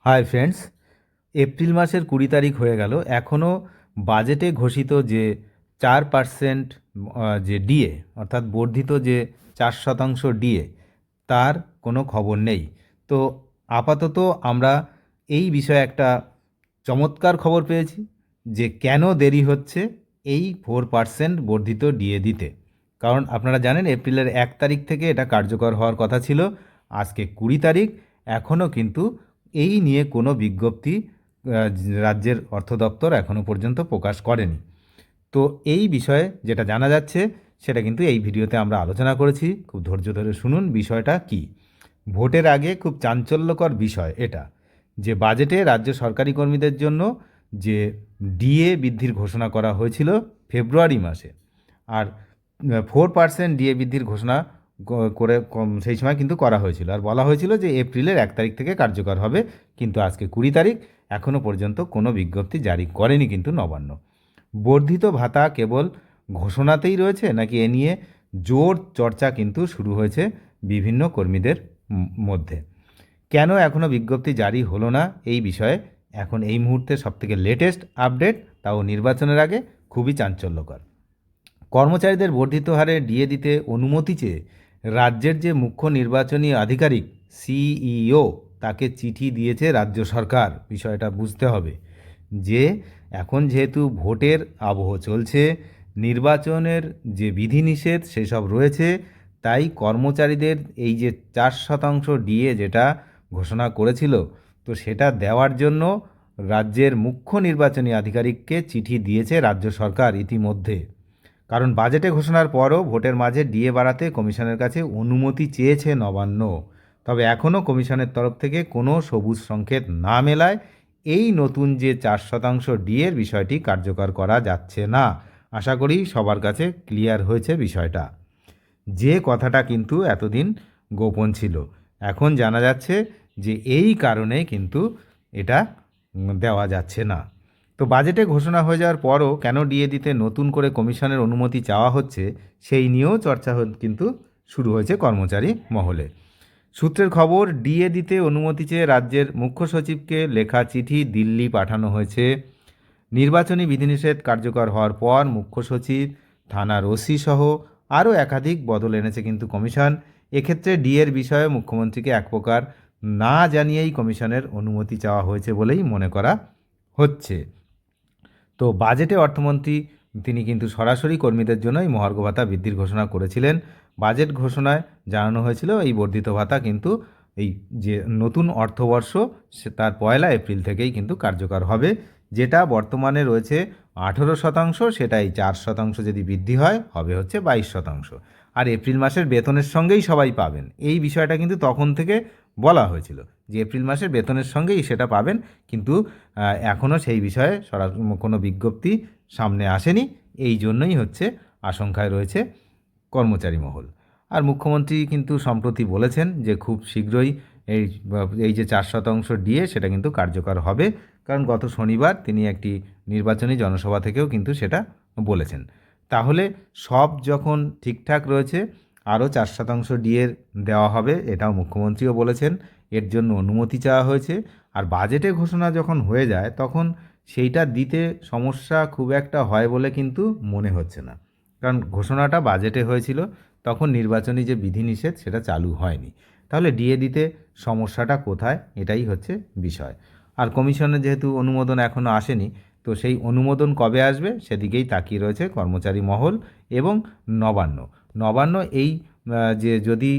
Hi friends, April মাসের 20 তারিখ হয়ে গেল, এখনও বাজেটে ঘোষিত যে 4% যে ডিএ অর্থাৎ বর্ধিত যে 4% ডিএ তার কোনো খবর নেই। তো আপাতত আমরা এই বিষয়ে একটা চমৎকার খবর পেয়েছি যে কেন দেরি হচ্ছে এই 4% বর্ধিত ডিএ দিতে। কারণ আপনারা জানেন এপ্রিলের 1 তারিখ থেকে এটা কার্যকর হওয়ার কথা ছিল। আজকে 20 তারিখ, এখনও কিন্তু এই নিয়ে কোনো বিজ্ঞপ্তি রাজ্যের অর্থ দপ্তর এখনও পর্যন্ত প্রকাশ করেনি। তো এই বিষয়ে যেটা জানা যাচ্ছে সেটা কিন্তু এই ভিডিওতে আমরা আলোচনা করেছি। খুব ধৈর্য ধরে শুনুন বিষয়টা কি। ভোটের আগে খুব চাঞ্চল্যকর বিষয় এটা, যে বাজেটে রাজ্য সরকারি কর্মীদের জন্য যে ডিএ বৃদ্ধির ঘোষণা করা হয়েছিল ফেব্রুয়ারি মাসে, আর 4% ডিএ বৃদ্ধির ঘোষণা করে সেই সময় কিন্তু করা হয়েছিল, আর বলা হয়েছিল যে এপ্রিলের 1 তারিখ থেকে কার্যকর হবে। কিন্তু আজকে 20 তারিখ, এখনও পর্যন্ত কোনো বিজ্ঞপ্তি জারি করেনি কিন্তু নবান্ন। বর্ধিত ভাতা কেবল ঘোষণাতেই রয়েছে, নাকি এ নিয়ে জোর চর্চা কিন্তু শুরু হয়েছে বিভিন্ন কর্মীদের মধ্যে? কেন এখনও বিজ্ঞপ্তি জারি হলো না এই বিষয়ে এখন এই মুহূর্তে সবথেকে লেটেস্ট আপডেট, তাও নির্বাচনের আগে, খুবই চাঞ্চল্যকর। কর্মচারীদের বর্ধিত হারে ডিএ দিতে অনুমতি চেয়ে রাজ্যের যে মুখ্য নির্বাচনী আধিকারিক সিইও তাকে চিঠি দিয়েছে রাজ্য সরকার। বিষয়টা বুঝতে হবে যে এখন যেহেতু ভোটের আবহ চলছে, নির্বাচনের যে বিধিনিষেধ সেসব রয়েছে, তাই কর্মচারীদের এই যে 4% ডিএ যেটা ঘোষণা করেছিল, তো সেটা দেওয়ার জন্য রাজ্যের মুখ্য নির্বাচনী আধিকারিককে চিঠি দিয়েছে রাজ্য সরকার ইতিমধ্যে। কারণ বাজেটে ঘোষণার পরও ভোটের মাঝে ডিএ বাড়াতে কমিশনের কাছে অনুমতি চেয়েছে নবান্ন, তবে এখনও কমিশনের তরফ থেকে কোনো সবুজ সংকেত না মেলায় এই নতুন যে 4% ডিএর বিষয়টি কার্যকর করা যাচ্ছে না। আশা করি সবার কাছে ক্লিয়ার হয়েছে বিষয়টা, যে কথাটা কিন্তু এতদিন গোপন ছিল। এখন জানা যাচ্ছে যে এই কারণে কিন্তু এটা দেওয়া যাচ্ছে না। তো বাজেটে ঘোষণা হয়ে যাওয়ার পরও কেন ডিএ দিতে নতুন করে কমিশনের অনুমতি চাওয়া হচ্ছে সেই নিয়েও চর্চা কিন্তু শুরু হয়েছে কর্মচারী মহলে। সূত্রের খবর, ডিএ দিতে অনুমতি চেয়ে রাজ্যের মুখ্য সচিবকে লেখা চিঠি দিল্লি পাঠানো হয়েছে। নির্বাচনী বিধিনিষেধ কার্যকর হওয়ার পর মুখ্য সচিব, থানার ওসি সহ আরও একাধিক বদল এনেছে কিন্তু কমিশন। এক্ষেত্রে ডিএর বিষয়ে মুখ্যমন্ত্রীকে এক প্রকার না জানিয়েই কমিশনের অনুমতি চাওয়া হয়েছে বলেই মনে করা হচ্ছে। তো বাজেটে অর্থমন্ত্রী তিনি কিন্তু সরাসরি কর্মীদের জন্য এই মহার্ঘ ভাতা বৃদ্ধির ঘোষণা করেছিলেন। বাজেট ঘোষণায় জানানো হয়েছিল এই বর্ধিত ভাতা কিন্তু এই যে নতুন অর্থবর্ষ তার 1 এপ্রিল থেকেই কিন্তু কার্যকর হবে। যেটা বর্তমানে রয়েছে 18%, সেটাই 4% যদি বৃদ্ধি হয় হবে হচ্ছে 22%। আর এপ্রিল মাসের বেতনের সঙ্গেই সবাই পাবেন, এই বিষয়টা কিন্তু তখন থেকে বলা হয়েছিল যে এপ্রিল মাসের বেতনের সঙ্গেই সেটা পাবেন। কিন্তু এখনও সেই বিষয়ে কোনো বিজ্ঞপ্তি সামনে আসেনি, এই জন্যই হচ্ছে আশঙ্কায় রয়েছে কর্মচারী মহল। আর মুখ্যমন্ত্রী কিন্তু সম্প্রতি বলেছেন যে খুব শীঘ্রই এই যে 4% ডিএ সেটা কিন্তু কার্যকর হবে, কারণ গত শনিবার তিনি একটি নির্বাচনী জনসভা থেকেও কিন্তু সেটা বলেছেন। তাহলে সব যখন ঠিকঠাক রয়েছে, আরও 4% ডিএ দেওয়া হবে এটাও মুখ্যমন্ত্রীও বলেছেন, এর জন্য অনুমতি চাওয়া হয়েছে। আর বাজেটে ঘোষণা যখন হয়ে যায় তখন সেইটা দিতে সমস্যা খুব একটা হয় বলে কিন্তু মনে হচ্ছে না, কারণ ঘোষণাটা বাজেটে হয়েছিল, তখন নির্বাচনী যে বিধিনিষেধ সেটা চালু হয়নি। তাহলে ডিএ দিতে সমস্যাটা কোথায়, এটাই হচ্ছে বিষয়। আর কমিশনের যেহেতু অনুমোদন এখনও আসেনি, তো সেই অনুমোদন কবে আসবে সেদিকেই তাকিয়ে রয়েছে কর্মচারী মহল এবং নবান্ন। নবান্ন এই যে যদি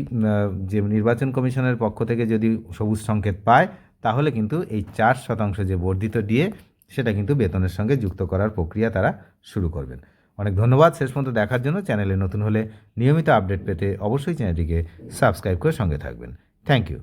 যে নির্বাচন কমিশনের পক্ষ থেকে যদি সবুজ সংকেত পায়, তাহলে কিন্তু এই 4% যে বর্ধিত ডিএ সেটা কিন্তু বেতনের সঙ্গে যুক্ত করার প্রক্রিয়া তারা শুরু করবেন। অনেক ধন্যবাদ শেষ পর্যন্ত দেখার জন্য। চ্যানেলে নতুন হলে নিয়মিত আপডেট পেতে অবশ্যই চ্যানেলটিকে সাবস্ক্রাইব করে সঙ্গে থাকবেন। Thank you.